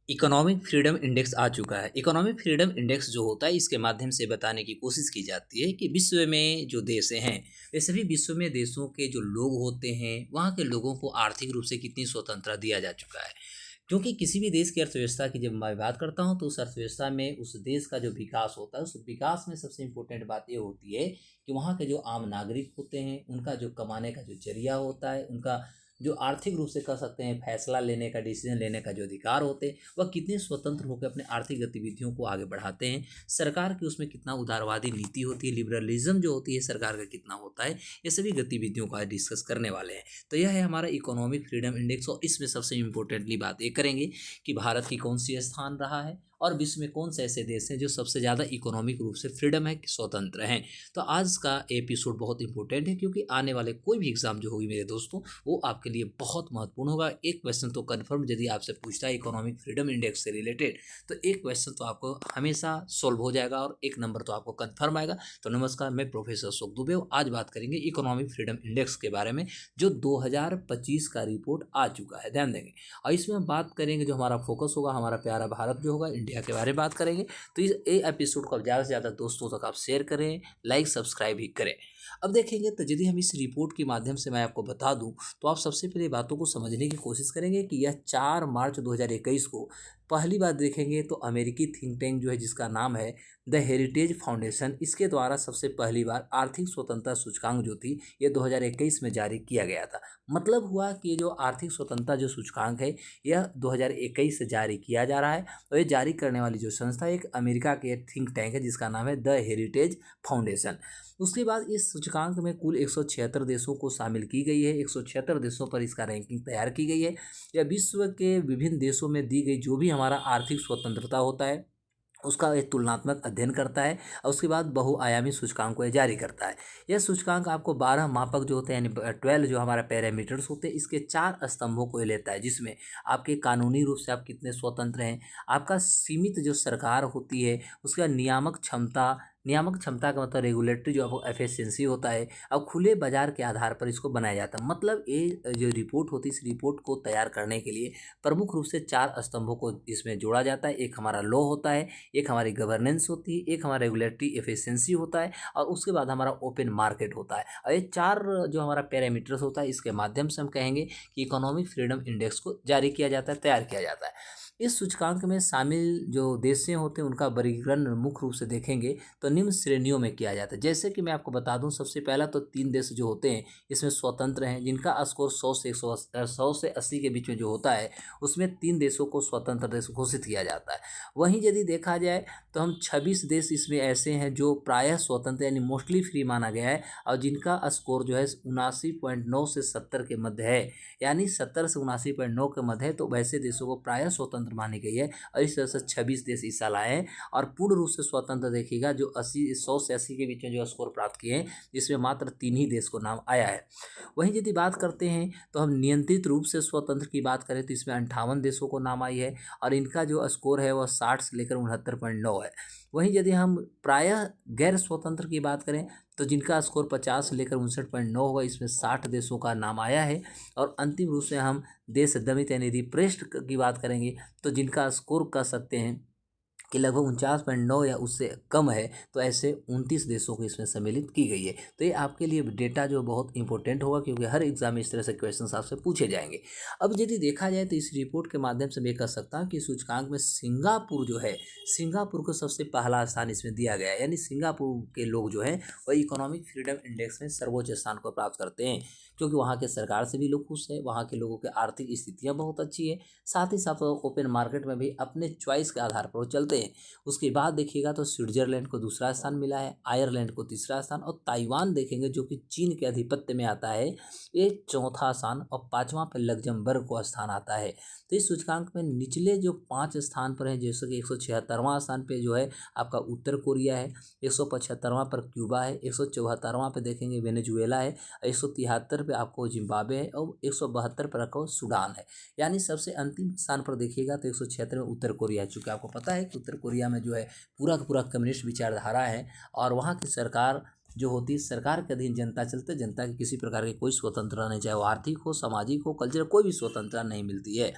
Economic freedom index आ चुका है। Economic freedom index जो होता है इसके माध्यम से बताने की कोशिश की जाती है कि विश्व में जो देश हैं, वे सभी विश्व में देशों के जो लोग होते हैं, वहाँ के लोगों को आर्थिक रूप से कितनी स्वतंत्रता दिया जा चुका है। क्योंकि किसी भी देश की अर्थव्यवस्था की जब मैं बात करता हूँ तो उस अर्थव्यवस्था में उस देश का जो विकास होता है, उस विकास में सबसे इम्पोर्टेंट बात ये होती है कि वहाँ के जो आम नागरिक होते हैं, उनका जो कमाने का जो ज़रिया होता है, उनका जो आर्थिक रूप से कह सकते हैं फैसला लेने का, डिसीजन लेने का जो अधिकार होते हैं, वह कितने स्वतंत्र होकर अपने आर्थिक गतिविधियों को आगे बढ़ाते हैं। सरकार की उसमें कितना उदारवादी नीति होती है, लिबरलिज्म जो होती है सरकार का कितना होता है, ये सभी गतिविधियों का डिस्कस करने वाले हैं। तो यह है हमारा इकोनॉमिक फ्रीडम इंडेक्स और इसमें सबसे इम्पोर्टेंटली बात ये करेंगे कि भारत की कौन सी स्थान रहा है और विश्व में कौन से ऐसे देश हैं जो सबसे ज़्यादा इकोनॉमिक रूप से फ्रीडम है, स्वतंत्र हैं। तो आज का एपिसोड बहुत इंपॉर्टेंट है क्योंकि आने वाले कोई भी एग्जाम जो होगी मेरे दोस्तों, वो आपके लिए बहुत महत्वपूर्ण होगा। एक क्वेश्चन तो कन्फर्म यदि आपसे पूछता है इकोनॉमिक फ्रीडम इंडेक्स से रिलेटेड, तो एक क्वेश्चन तो आपको हमेशा सोल्व हो जाएगा और एक नंबर तो आपको कन्फर्म आएगा। तो नमस्कार, मैं प्रोफेसर अशोक दुबे हूँ। आज बात करेंगे इकोनॉमिक फ्रीडम इंडेक्स के बारे में जो 2025 का रिपोर्ट आ चुका है, ध्यान देंगे। और इसमें हम बात करेंगे, जो हमारा फोकस होगा हमारा प्यारा भारत जो होगा, इंडिया के बारे में बात करेंगे। तो इस एपिसोड को आप ज़्यादा से ज़्यादा दोस्तों तक आप शेयर करें, लाइक सब्सक्राइब भी करें। अब देखेंगे तो यदि हम इस रिपोर्ट के माध्यम से मैं आपको बता दूं, तो आप सबसे पहले बातों को समझने की कोशिश करेंगे कि यह 4 मार्च 2021 को पहली बार देखेंगे तो अमेरिकी थिंक टैंक जो है, जिसका नाम है द हेरिटेज फाउंडेशन, इसके द्वारा सबसे पहली बार आर्थिक स्वतंत्रता सूचकांक जो थी ये 2021 में जारी किया गया था। मतलब हुआ कि ये जो आर्थिक स्वतंत्रता जो सूचकांक है, यह 2021 से जारी किया जा रहा है। तो ये जारी करने वाली जो संस्था एक अमेरिका के थिंक टैंक है जिसका नाम है द हेरिटेज फाउंडेशन। उसके बाद इस सूचकांक में कुल 176 देशों को शामिल की गई है। 176 देशों पर इसका रैंकिंग तैयार की गई है। यह विश्व के विभिन्न देशों में दी गई जो भी हमारा आर्थिक स्वतंत्रता होता है उसका एक तुलनात्मक अध्ययन करता है और उसके बाद बहुआयामी सूचकांक को जारी करता है। यह सूचकांक आपको 12 मापक जो होते हैं, यानी 12 जो हमारा पैरामीटर्स होते हैं, इसके 4 स्तंभों को ये लेता है, जिसमें आपके कानूनी रूप से आप कितने स्वतंत्र हैं, आपका सीमित जो सरकार होती है उसका नियामक क्षमता का मतलब रेगुलेटरी जो आपको एफिशिएंसी होता है, और खुले बाजार के आधार पर इसको बनाया जाता है। मतलब ये जो रिपोर्ट होती है, इस रिपोर्ट को तैयार करने के लिए प्रमुख रूप से 4 स्तंभों को इसमें जोड़ा जाता है। एक हमारा लॉ होता है, एक हमारी गवर्नेंस होती है, एक हमारा रेगुलेटरी एफिशिएंसी होता है, और उसके बाद हमारा ओपन मार्केट होता है। और ये 4 जो हमारा पैरामीटर्स होता है, इसके माध्यम से हम कहेंगे कि इकोनॉमिक फ्रीडम इंडेक्स को जारी किया जाता है, तैयार किया जाता है। इस सूचकांक में शामिल जो देश होते हैं उनका वर्गीकरण मुख्य रूप से देखेंगे तो निम्न श्रेणियों में किया जाता है। जैसे कि मैं आपको बता दूं, सबसे पहला तो 3 देश जो होते हैं इसमें स्वतंत्र हैं, जिनका स्कोर 100 से 80 के बीच में जो होता है, उसमें 3 देशों को स्वतंत्र देश घोषित किया जाता है। वहीं यदि देखा जाए तो हम 26 देश इसमें ऐसे हैं जो प्रायः स्वतंत्र यानी मोस्टली फ्री माना गया है, और जिनका स्कोर जो है 79.9 से 70 के मध्य है, यानी 70 से 79.9 के मध्य है। तो वैसे देशों को प्रायः स्वतंत्र मानी गई है, और इस तरह से 26 देश हिस्सा लाए हैं। और पूर्ण रूप से स्वतंत्र देखिएगा जो 100 से 80 के बीच में जो स्कोर प्राप्त किए हैं, जिसमें मात्र 3 ही देश को नाम आया है। वहीं यदि बात करते हैं तो हम नियंत्रित रूप से स्वतंत्र की बात करें तो इसमें 58 देशों को नाम आई है, और इनका जो स्कोर है वह 60 से लेकर 69.9 है। वहीं यदि हम प्रायः गैर स्वतंत्र की बात करें तो जिनका स्कोर 50 से लेकर 59.9 होगा, इसमें 60 देशों का नाम आया है। और अंतिम रूप से हम देश दमित यानी रिप्रेस्ड की बात करेंगे तो जिनका स्कोर कह सकते हैं कि लगभग 49.9 या उससे कम है, तो ऐसे 29 देशों को इसमें सम्मिलित की गई है। तो ये आपके लिए डेटा जो बहुत इंपॉर्टेंट होगा, क्योंकि हर एग्जाम में इस तरह से क्वेश्चंस आपसे पूछे जाएंगे। अब यदि देखा जाए तो इस रिपोर्ट के माध्यम से मैं कह सकता हूँ कि सूचकांक में सिंगापुर जो है, सिंगापुर को सबसे पहला स्थान इसमें दिया गया है। यानी सिंगापुर के लोग जो हैं वह इकोनॉमिक फ्रीडम इंडेक्स में सर्वोच्च स्थान को प्राप्त करते हैं, क्योंकि वहाँ के सरकार से भी लोग खुश हैं, वहाँ के लोगों की आर्थिक स्थितियाँ बहुत अच्छी है, साथ ही साथ ओपन मार्केट में भी अपने चॉइस के आधार पर वो चलते हैं। उसके बाद देखिएगा तो स्विट्जरलैंड को दूसरा स्थान मिला है, आयरलैंड को तीसरा स्थान, और ताइवान देखेंगे जो कि चीन के आधिपत्य में आता है, ये चौथा स्थान, और 5वां पर लग्जमबर्ग को स्थान आता है। तो इस सूचकांक में निचले जो 5 स्थान पर है, जैसे कि 176वां स्थान पे जो है आपका उत्तर कोरिया है, 175वां पर क्यूबा है, 174वां पे देखेंगे वेनेजुएला है, 173 पे आपको जिम्बाब्वे है, और 172 पर आपको सूडान है। यानी सबसे अंतिम स्थान पर देखिएगा तो 176 में उत्तर कोरिया है। चूँकि आपको पता है कि उत्तर कोरिया में जो है पूरा का पूरा कम्युनिस्ट विचारधारा है, और वहाँ की सरकार जो होती है सरकार के अधीन जनता चलते है, जनता की किसी प्रकार की कोई स्वतंत्रता नहीं, चाहे वो आर्थिक हो, सामाजिक हो, कल्चरल, कोई भी स्वतंत्रता नहीं मिलती है।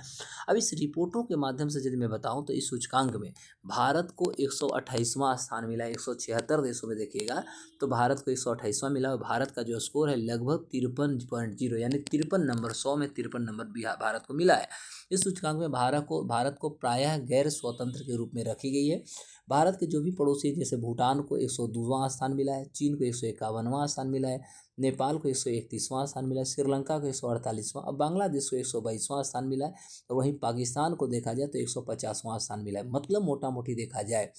अब इस रिपोर्टों के माध्यम से यदि मैं बताऊँ तो इस सूचकांक में भारत को 128वां स्थान मिला है। 176 देशों में देखिएगा तो भारत को 128वां मिला और भारत का जो स्कोर है लगभग 53.0, यानी 53 नंबर, 100 में 53 नंबर भारत को मिला है। इस सूचकांक में भारत को प्रायः गैर स्वतंत्र के रूप में रखी गई है। भारत के जो भी पड़ोसी जैसे भूटान को 102वां स्थान मिला है, चीन को 151वां स्थान मिला है, नेपाल को 131वां स्थान मिला है, श्रीलंका को 148वां, अब बांग्लादेश को 122वां स्थान मिला है और वहीं पाकिस्तान को देखा जाए तो 150वां स्थान मिला है। मतलब मोटा मोटी देखा जाए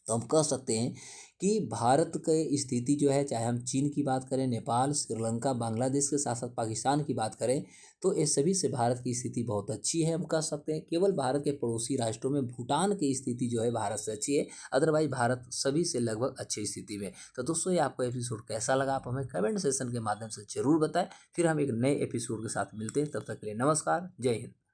तो हम कह सकते हैं कि भारत की स्थिति जो है, चाहे हम चीन की बात करें, नेपाल, श्रीलंका, बांग्लादेश के साथ साथ पाकिस्तान की बात करें, तो ये सभी से भारत की स्थिति बहुत अच्छी है। हम कह सकते हैं केवल भारत के पड़ोसी राष्ट्रों में भूटान की स्थिति जो है भारत से अच्छी है, अदरवाइज भारत सभी से लगभग अच्छी स्थिति में। तो दोस्तों ये आपको एपिसोड कैसा लगा आप हमें कमेंट सेशन के माध्यम से जरूर बताएं। फिर हम एक नए एपिसोड के साथ मिलते हैं, तब तक के लिए नमस्कार, जय हिंद।